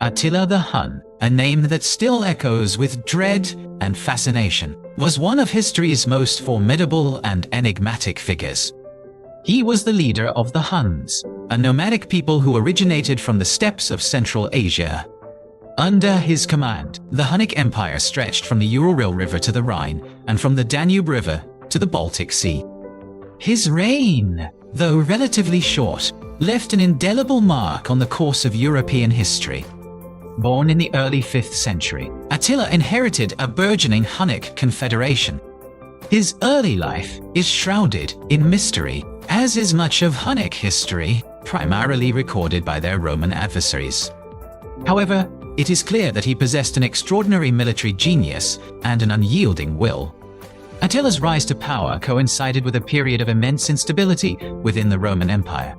Attila the Hun, a name that still echoes with dread and fascination, was one of history's most formidable and enigmatic figures. He was the leader of the Huns, a nomadic people who originated from the steppes of Central Asia. Under his command, the Hunnic Empire stretched from the Ural River to the Rhine and from the Danube River to the Baltic Sea. His reign, though relatively short, left an indelible mark on the course of European history. Born in the early 5th century, Attila inherited a burgeoning Hunnic confederation. His early life is shrouded in mystery, as is much of Hunnic history, primarily recorded by their Roman adversaries. However, it is clear that he possessed an extraordinary military genius and an unyielding will. Attila's rise to power coincided with a period of immense instability within the Roman Empire.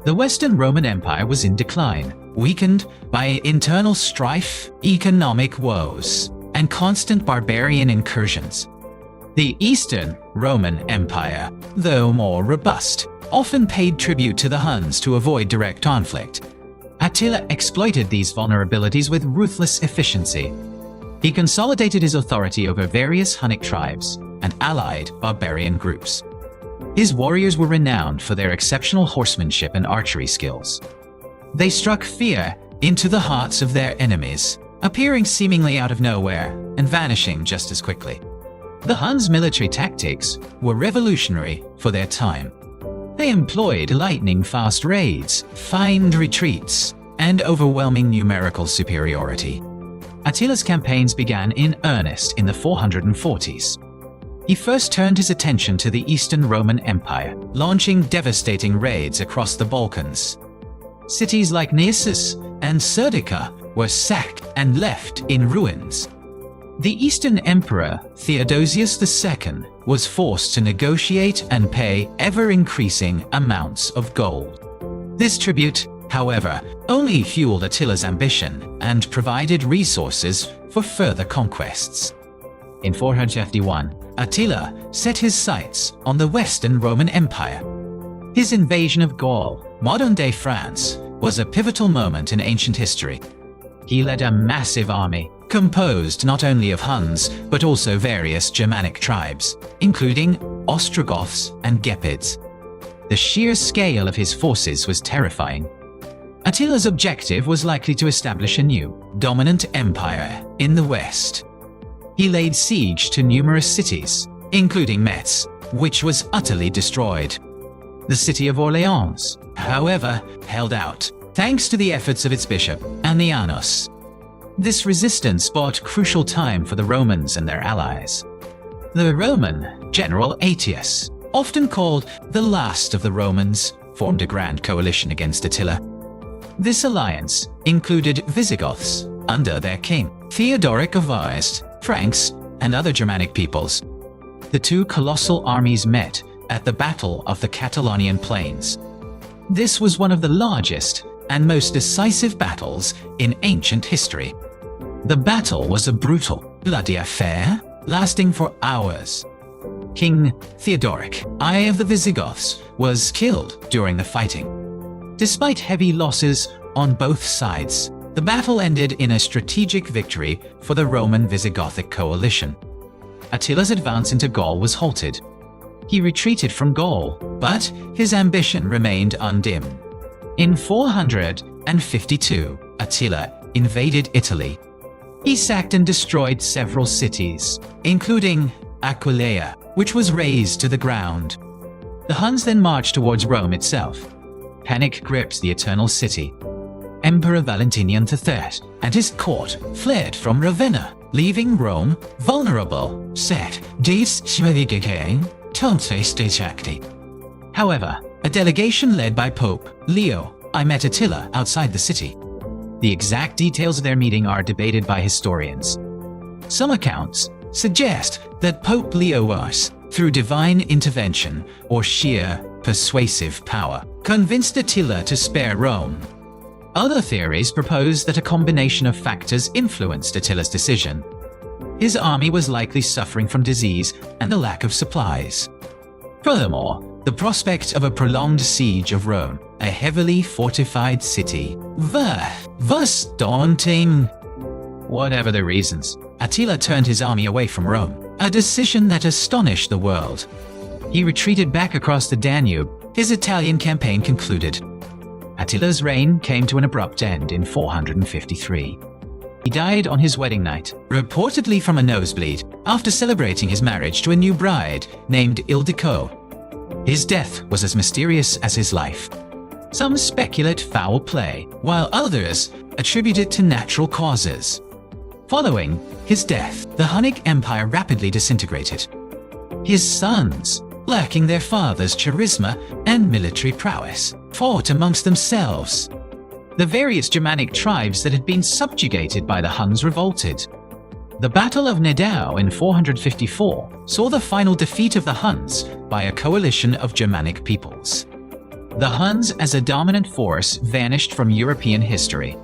The Western Roman Empire was in decline, weakened by internal strife, economic woes, and constant barbarian incursions. The Eastern Roman Empire, though more robust, often paid tribute to the Huns to avoid direct conflict. Attila exploited these vulnerabilities with ruthless efficiency. He consolidated his authority over various Hunnic tribes and allied barbarian groups. His warriors were renowned for their exceptional horsemanship and archery skills. They struck fear into the hearts of their enemies, appearing seemingly out of nowhere and vanishing just as quickly. The Huns' military tactics were revolutionary for their time. They employed lightning-fast raids, feigned retreats, and overwhelming numerical superiority. Attila's campaigns began in earnest in the 440s. He first turned his attention to the Eastern Roman Empire, launching devastating raids across the Balkans. Cities like Naissus and Serdica were sacked and left in ruins. The Eastern Emperor Theodosius II was forced to negotiate and pay ever-increasing amounts of gold. This tribute, however, only fueled Attila's ambition and provided resources for further conquests. In 451, Attila set his sights on the Western Roman Empire. His invasion of Gaul, modern-day France, was a pivotal moment in ancient history. He led a massive army, composed not only of Huns, but also various Germanic tribes, including Ostrogoths and Gepids. The sheer scale of his forces was terrifying. Attila's objective was likely to establish a new, dominant empire in the West. He laid siege to numerous cities, including Metz, which was utterly destroyed. The city of Orleans, however, held out, thanks to the efforts of its bishop, Annianus. This resistance bought crucial time for the Romans and their allies. The Roman general Aetius, often called the last of the Romans, formed a grand coalition against Attila. This alliance included Visigoths under their king, Theodoric of Ars, Franks, and other Germanic peoples. The two colossal armies met at the Battle of the Catalonian Plains. This was one of the largest and most decisive battles in ancient history. The battle was a brutal, bloody affair, lasting for hours. King Theodoric I of the Visigoths was killed during the fighting. Despite heavy losses on both sides, the battle ended in a strategic victory for the Roman Visigothic coalition. Attila's advance into Gaul was halted. He retreated from Gaul, but his ambition remained undimmed. In 452, Attila invaded Italy. He sacked and destroyed several cities, including Aquileia, which was razed to the ground. The Huns then marched towards Rome itself. Panic gripped the Eternal City. Emperor Valentinian III and his court fled from Ravenna, leaving Rome vulnerable. However, a delegation led by Pope Leo I met Attila outside the city. The exact details of their meeting are debated by historians. Some accounts suggest that Pope Leo was, through divine intervention or sheer persuasive power, convinced Attila to spare Rome. Other theories propose that a combination of factors influenced Attila's decision. His army was likely suffering from disease and a lack of supplies. Furthermore, The prospect of a prolonged siege of Rome, a heavily fortified city, was daunting. Whatever the reasons, Attila turned his army away from Rome, a decision that astonished the world. He retreated back across the Danube. His Italian campaign concluded. Attila's reign came to an abrupt end in 453. He died on his wedding night, reportedly from a nosebleed, after celebrating his marriage to a new bride named Ildiko. His death was as mysterious as his life. Some speculate foul play, while others attribute it to natural causes. Following his death, the Hunnic Empire rapidly disintegrated. His sons, lacking their father's charisma and military prowess, fought amongst themselves. The various Germanic tribes that had been subjugated by the Huns revolted. The Battle of Nidau in 454 saw the final defeat of the Huns by a coalition of Germanic peoples. The Huns as a dominant force vanished from European history.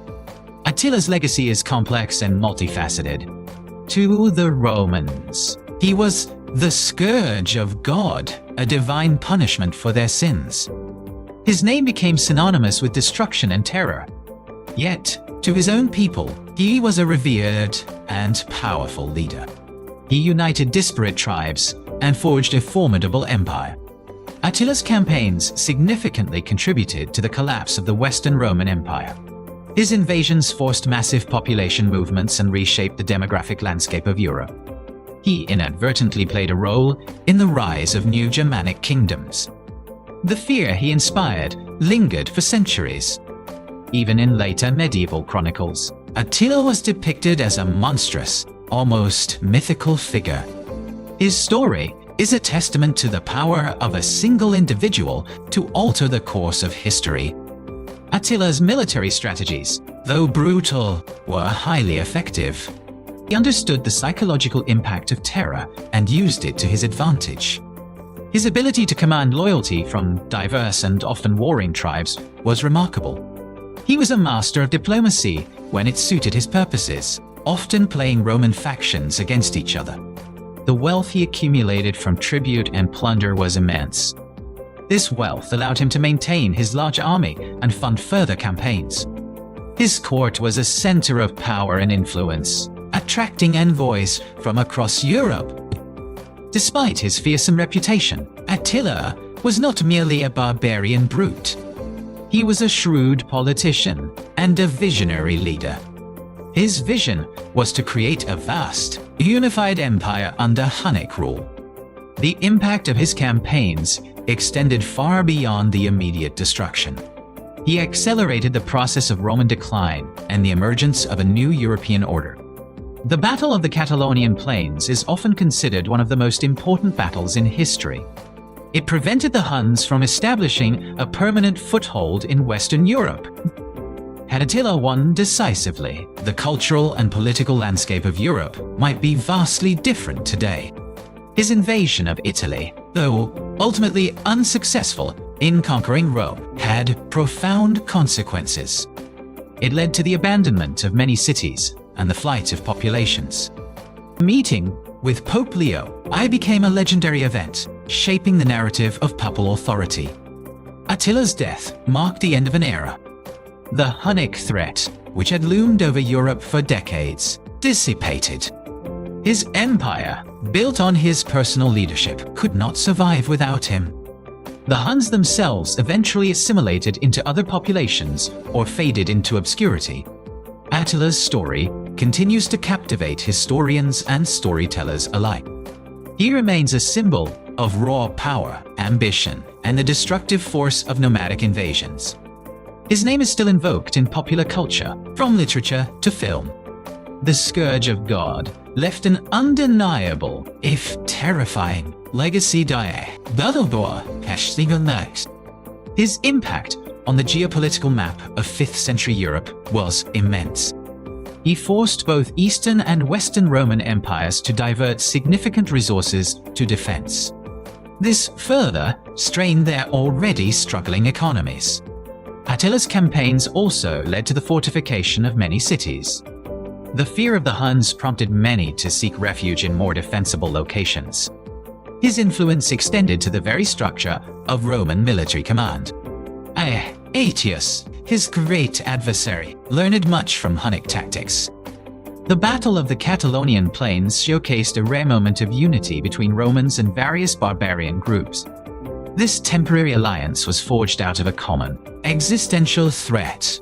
Attila's legacy is complex and multifaceted. To the Romans, he was the Scourge of God, a divine punishment for their sins. His name became synonymous with destruction and terror. Yet, to his own people, he was a revered and powerful leader. He united disparate tribes and forged a formidable empire. Attila's campaigns significantly contributed to the collapse of the Western Roman Empire. His invasions forced massive population movements and reshaped the demographic landscape of Europe. He inadvertently played a role in the rise of new Germanic kingdoms. The fear he inspired lingered for centuries. Even in later medieval chronicles, Attila was depicted as a monstrous, almost mythical figure. His story is a testament to the power of a single individual to alter the course of history. Attila's military strategies, though brutal, were highly effective. He understood the psychological impact of terror and used it to his advantage. His ability to command loyalty from diverse and often warring tribes was remarkable. He was a master of diplomacy when it suited his purposes, often playing Roman factions against each other. The wealth he accumulated from tribute and plunder was immense. This wealth allowed him to maintain his large army and fund further campaigns. His court was a center of power and influence, attracting envoys from across Europe. Despite his fearsome reputation, Attila was not merely a barbarian brute. He was a shrewd politician and a visionary leader. His vision was to create a vast, unified empire under Hunnic rule. The impact of his campaigns extended far beyond the immediate destruction. He accelerated the process of Roman decline and the emergence of a new European order. The Battle of the Catalonian Plains is often considered one of the most important battles in history. It prevented the Huns from establishing a permanent foothold in Western Europe. Had Attila won decisively, the cultural and political landscape of Europe might be vastly different today. His invasion of Italy, though ultimately unsuccessful in conquering Rome, had profound consequences. It led to the abandonment of many cities and the flight of populations. Meeting with Pope Leo I became a legendary event, shaping the narrative of papal authority. Attila's death marked the end of an era. The Hunnic threat, which had loomed over Europe for decades, dissipated. His empire, built on his personal leadership, could not survive without him. The Huns themselves eventually assimilated into other populations or faded into obscurity. Attila's story continues to captivate historians and storytellers alike. He remains a symbol of raw power, ambition, and the destructive force of nomadic invasions. His name is still invoked in popular culture, from literature to film. The Scourge of God left an undeniable, if terrifying, legacy. His impact on the geopolitical map of 5th century Europe was immense. He forced both Eastern and Western Roman empires to divert significant resources to defense. This further strained their already struggling economies. Attila's campaigns also led to the fortification of many cities. The fear of the Huns prompted many to seek refuge in more defensible locations. His influence extended to the very structure of Roman military command. Aetius, his great adversary, learned much from Hunnic tactics. The Battle of the Catalonian Plains showcased a rare moment of unity between Romans and various barbarian groups. This temporary alliance was forged out of a common, existential threat.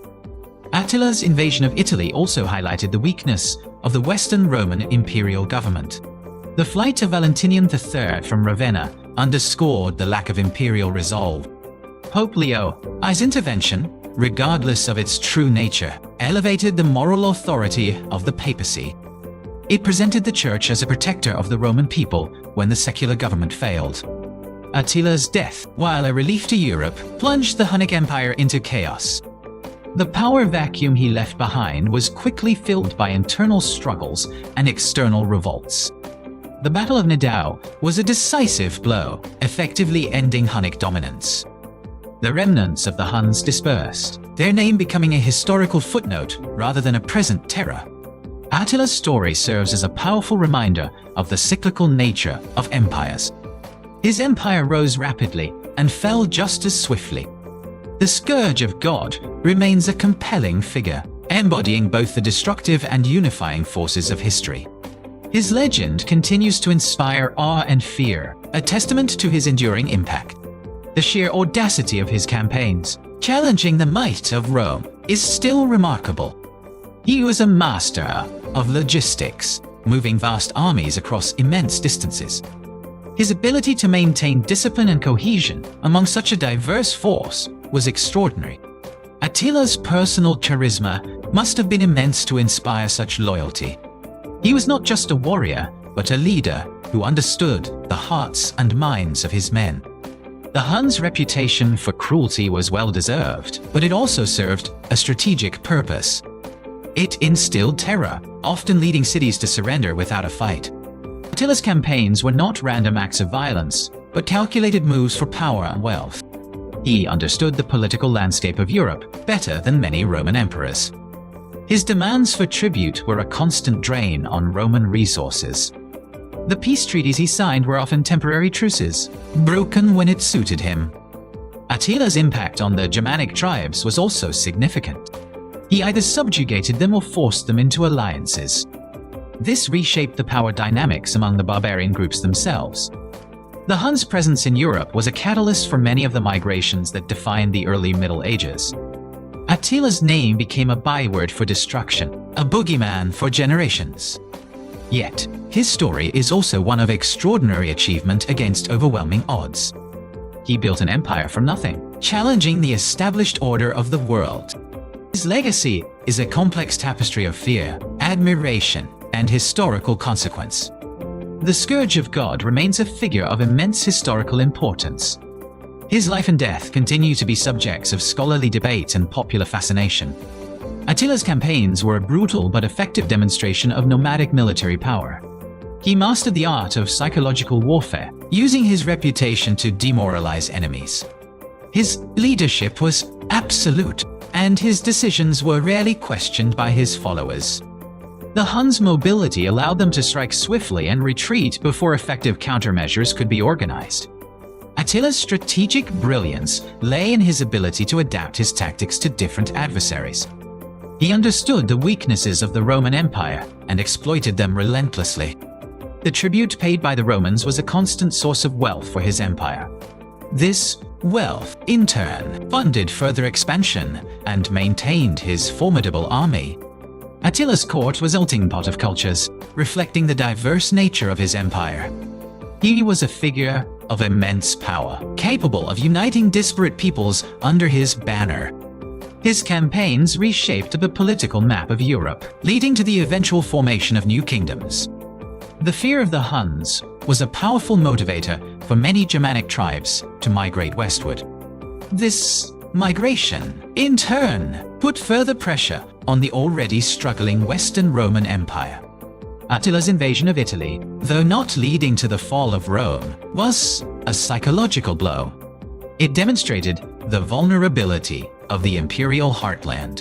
Attila's invasion of Italy also highlighted the weakness of the Western Roman imperial government. The flight of Valentinian III from Ravenna underscored the lack of imperial resolve. Pope Leo's intervention, regardless of its true nature, elevated the moral authority of the papacy. It presented the Church as a protector of the Roman people when the secular government failed. Attila's death, while a relief to Europe, plunged the Hunnic Empire into chaos. The power vacuum he left behind was quickly filled by internal struggles and external revolts. The Battle of Nidau was a decisive blow, effectively ending Hunnic dominance. The remnants of the Huns dispersed, their name becoming a historical footnote rather than a present terror. Attila's story serves as a powerful reminder of the cyclical nature of empires. His empire rose rapidly and fell just as swiftly. The Scourge of God remains a compelling figure, embodying both the destructive and unifying forces of history. His legend continues to inspire awe and fear, a testament to his enduring impact. The sheer audacity of his campaigns, challenging the might of Rome, is still remarkable. He was a master of logistics, moving vast armies across immense distances. His ability to maintain discipline and cohesion among such a diverse force was extraordinary. Attila's personal charisma must have been immense to inspire such loyalty. He was not just a warrior, but a leader who understood the hearts and minds of his men. The Huns' reputation for cruelty was well-deserved, but it also served a strategic purpose. It instilled terror, often leading cities to surrender without a fight. Attila's campaigns were not random acts of violence, but calculated moves for power and wealth. He understood the political landscape of Europe better than many Roman emperors. His demands for tribute were a constant drain on Roman resources. The peace treaties he signed were often temporary truces, broken when it suited him. Attila's impact on the Germanic tribes was also significant. He either subjugated them or forced them into alliances. This reshaped the power dynamics among the barbarian groups themselves. The Huns' presence in Europe was a catalyst for many of the migrations that defined the early Middle Ages. Attila's name became a byword for destruction, a boogeyman for generations. Yet, his story is also one of extraordinary achievement against overwhelming odds. He built an empire from nothing, challenging the established order of the world. His legacy is a complex tapestry of fear, admiration, and historical consequence. The Scourge of God remains a figure of immense historical importance. His life and death continue to be subjects of scholarly debate and popular fascination. Attila's campaigns were a brutal but effective demonstration of nomadic military power. He mastered the art of psychological warfare, using his reputation to demoralize enemies. His leadership was absolute, and his decisions were rarely questioned by his followers. The Huns' mobility allowed them to strike swiftly and retreat before effective countermeasures could be organized. Attila's strategic brilliance lay in his ability to adapt his tactics to different adversaries. He understood the weaknesses of the Roman Empire and exploited them relentlessly. The tribute paid by the Romans was a constant source of wealth for his empire. This wealth, in turn, funded further expansion and maintained his formidable army. Attila's court was a melting pot of cultures, reflecting the diverse nature of his empire. He was a figure of immense power, capable of uniting disparate peoples under his banner. His campaigns reshaped the political map of Europe, leading to the eventual formation of new kingdoms. The fear of the Huns was a powerful motivator for many Germanic tribes to migrate westward. This migration, in turn, put further pressure on the already struggling Western Roman Empire. Attila's invasion of Italy, though not leading to the fall of Rome, was a psychological blow. It demonstrated the vulnerability of the imperial heartland.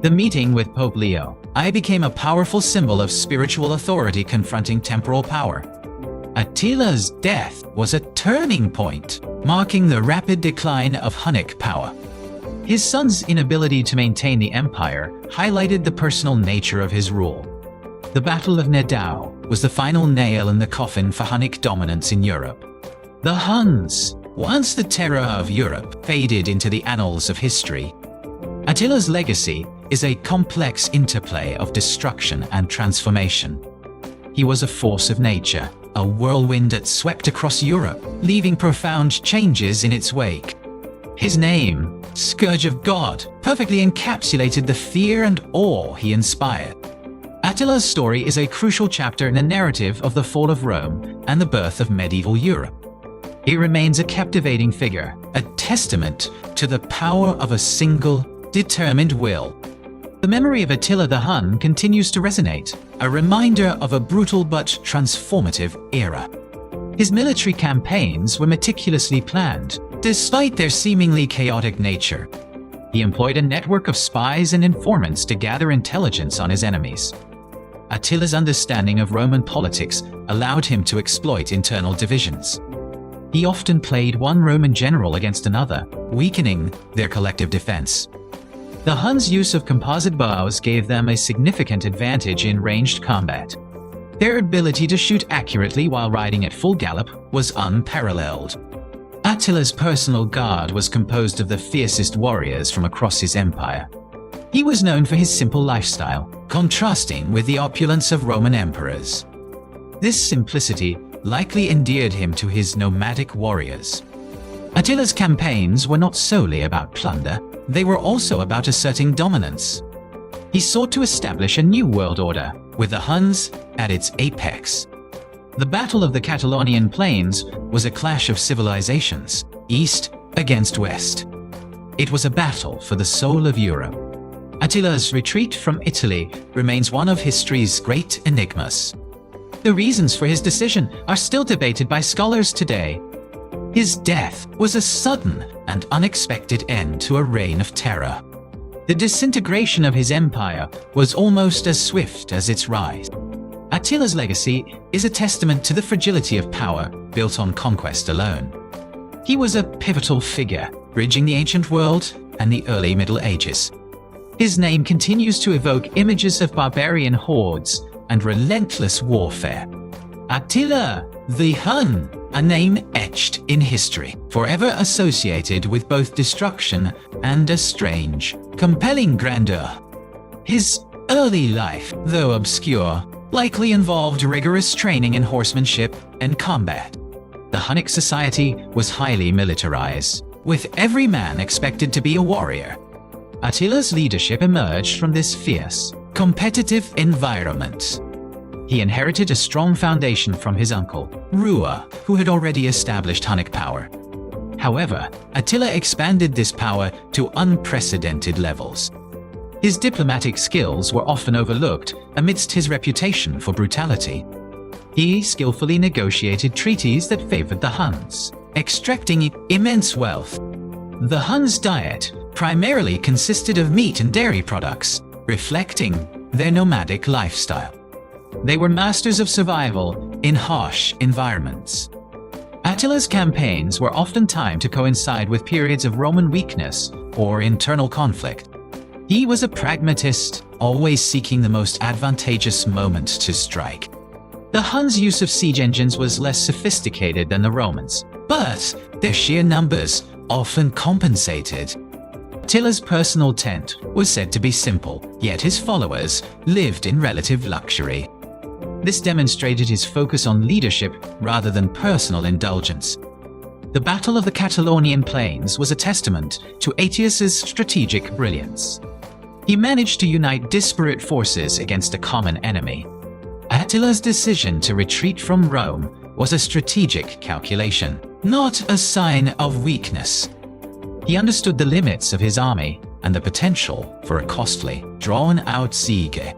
The meeting with Pope Leo I became a powerful symbol of spiritual authority confronting temporal power. Attila's death was a turning point, marking the rapid decline of Hunnic power. His son's inability to maintain the empire highlighted the personal nature of his rule. The Battle of Nedao was the final nail in the coffin for Hunnic dominance in Europe. The Huns, once the terror of Europe, faded into the annals of history. Attila's legacy is a complex interplay of destruction and transformation. He was a force of nature, a whirlwind that swept across Europe, leaving profound changes in its wake. His name, Scourge of God, perfectly encapsulated the fear and awe he inspired. Attila's story is a crucial chapter in the narrative of the fall of Rome and the birth of medieval Europe. He remains a captivating figure, a testament to the power of a single, determined will. The memory of Attila the Hun continues to resonate, a reminder of a brutal but transformative era. His military campaigns were meticulously planned, despite their seemingly chaotic nature. He employed a network of spies and informants to gather intelligence on his enemies. Attila's understanding of Roman politics allowed him to exploit internal divisions. He often played one Roman general against another, weakening their collective defense. The Huns' use of composite bows gave them a significant advantage in ranged combat. Their ability to shoot accurately while riding at full gallop was unparalleled. Attila's personal guard was composed of the fiercest warriors from across his empire. He was known for his simple lifestyle, contrasting with the opulence of Roman emperors. This simplicity likely endeared him to his nomadic warriors. Attila's campaigns were not solely about plunder, they were also about asserting dominance. He sought to establish a new world order, with the Huns at its apex. The Battle of the Catalonian Plains was a clash of civilizations, East against West. It was a battle for the soul of Europe. Attila's retreat from Italy remains one of history's great enigmas. The reasons for his decision are still debated by scholars today. His death was a sudden and unexpected end to a reign of terror. The disintegration of his empire was almost as swift as its rise. Attila's legacy is a testament to the fragility of power built on conquest alone. He was a pivotal figure, bridging the ancient world and the early Middle Ages. His name continues to evoke images of barbarian hordes and relentless warfare. Attila the Hun, a name etched in history, forever associated with both destruction and a strange, compelling grandeur. His early life, though obscure, likely involved rigorous training in horsemanship and combat. The Hunnic society was highly militarized, with every man expected to be a warrior. Attila's leadership emerged from this fierce, competitive environment. He inherited a strong foundation from his uncle, Rua, who had already established Hunnic power. However, Attila expanded this power to unprecedented levels. His diplomatic skills were often overlooked amidst his reputation for brutality. He skillfully negotiated treaties that favored the Huns, extracting immense wealth. The Huns' diet primarily consisted of meat and dairy products, reflecting their nomadic lifestyle. They were masters of survival in harsh environments. Attila's campaigns were often timed to coincide with periods of Roman weakness or internal conflict. He was a pragmatist, always seeking the most advantageous moment to strike. The Huns' use of siege engines was less sophisticated than the Romans, but their sheer numbers often compensated. Attila's personal tent was said to be simple, yet his followers lived in relative luxury. This demonstrated his focus on leadership rather than personal indulgence. The Battle of the Catalonian Plains was a testament to Attila's strategic brilliance. He managed to unite disparate forces against a common enemy. Attila's decision to retreat from Rome was a strategic calculation, not a sign of weakness. He understood the limits of his army and the potential for a costly, drawn-out siege.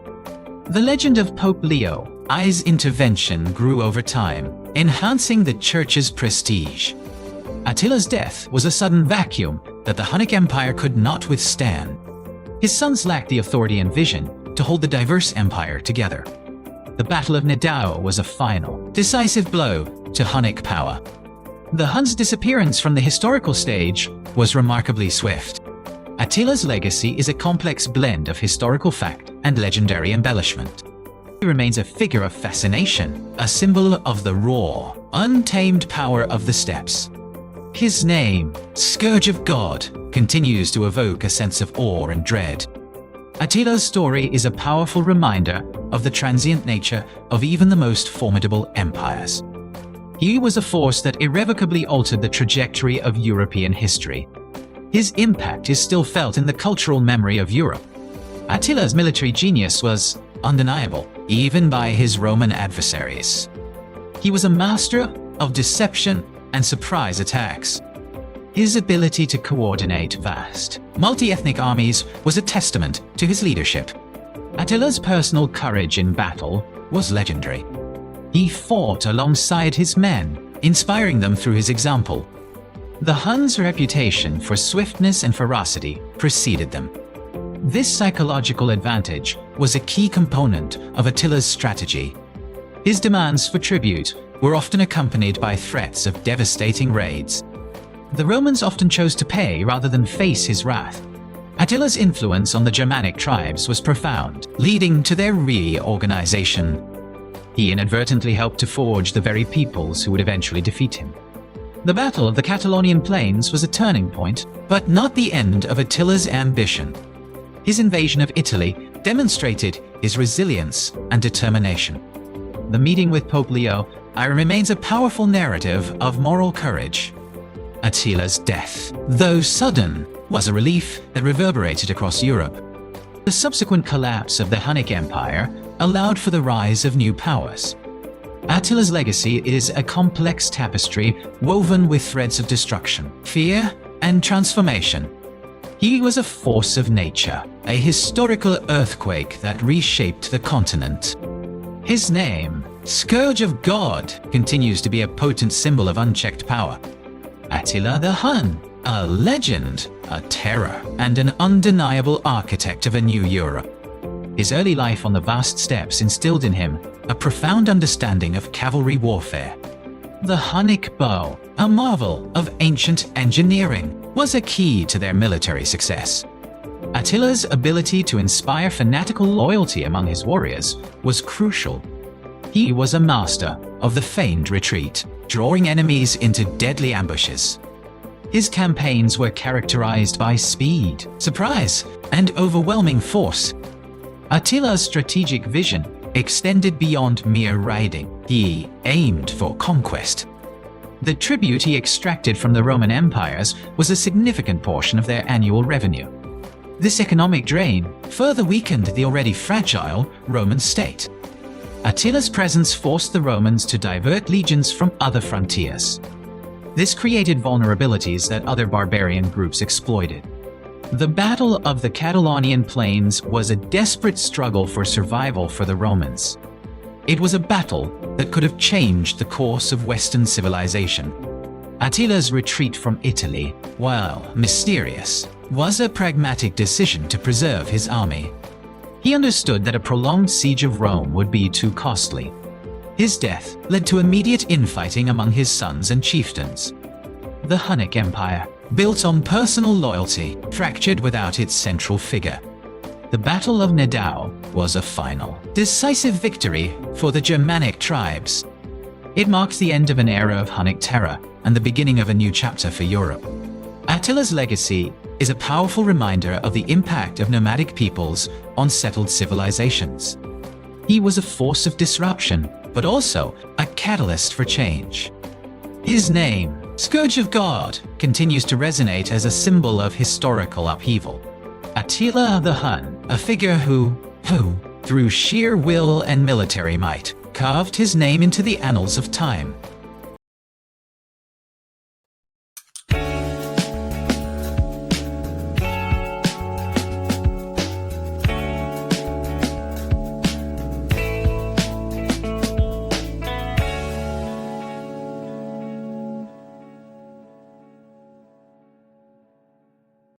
The legend of Pope Leo's intervention grew over time, enhancing the church's prestige. Attila's death was a sudden vacuum that the Hunnic Empire could not withstand. His sons lacked the authority and vision to hold the diverse empire together. The Battle of Nidau was a final, decisive blow to Hunnic power. The Huns' disappearance from the historical stage was remarkably swift. Attila's legacy is a complex blend of historical fact and legendary embellishment. He remains a figure of fascination, a symbol of the raw, untamed power of the steppes. His name, Scourge of God, continues to evoke a sense of awe and dread. Attila's story is a powerful reminder of the transient nature of even the most formidable empires. He was a force that irrevocably altered the trajectory of European history. His impact is still felt in the cultural memory of Europe. Attila's military genius was undeniable, even by his Roman adversaries. He was a master of deception and surprise attacks. His ability to coordinate vast, multi-ethnic armies was a testament to his leadership. Attila's personal courage in battle was legendary. He fought alongside his men, inspiring them through his example. The Huns' reputation for swiftness and ferocity preceded them. This psychological advantage was a key component of Attila's strategy. His demands for tribute were often accompanied by threats of devastating raids. The Romans often chose to pay rather than face his wrath. Attila's influence on the Germanic tribes was profound, leading to their reorganization. He inadvertently helped to forge the very peoples who would eventually defeat him. The Battle of the Catalonian Plains was a turning point, but not the end of Attila's ambition. His invasion of Italy demonstrated his resilience and determination. The meeting with Pope Leo I remains a powerful narrative of moral courage. Attila's death, though sudden, was a relief that reverberated across Europe. The subsequent collapse of the Hunnic Empire allowed for the rise of new powers. Attila's legacy is a complex tapestry woven with threads of destruction, fear, and transformation. He was a force of nature, a historical earthquake that reshaped the continent. His name, Scourge of God, continues to be a potent symbol of unchecked power. Attila the Hun, a legend, a terror, and an undeniable architect of a new Europe. His early life on the vast steppes instilled in him a profound understanding of cavalry warfare. The Hunnic bow, a marvel of ancient engineering, was a key to their military success. Attila's ability to inspire fanatical loyalty among his warriors was crucial. He was a master of the feigned retreat, drawing enemies into deadly ambushes. His campaigns were characterized by speed, surprise, and overwhelming force. Attila's strategic vision extended beyond mere riding. He aimed for conquest. The tribute he extracted from the Roman empires was a significant portion of their annual revenue. This economic drain further weakened the already fragile Roman state. Attila's presence forced the Romans to divert legions from other frontiers. This created vulnerabilities that other barbarian groups exploited. The Battle of the Catalonian Plains was a desperate struggle for survival for the Romans. It was a battle that could have changed the course of Western civilization. Attila's retreat from Italy, while mysterious, was a pragmatic decision to preserve his army. He understood that a prolonged siege of Rome would be too costly. His death led to immediate infighting among his sons and chieftains. The Hunnic Empire, built on personal loyalty, fractured without its central figure. The Battle of Nidau was a final, decisive victory for the Germanic tribes. It marked the end of an era of Hunnic terror and the beginning of a new chapter for Europe. Attila's legacy is a powerful reminder of the impact of nomadic peoples on settled civilizations. He was a force of disruption, but also a catalyst for change. His name, Scourge of God, continues to resonate as a symbol of historical upheaval. Attila the Hun, a figure who, through sheer will and military might, carved his name into the annals of time.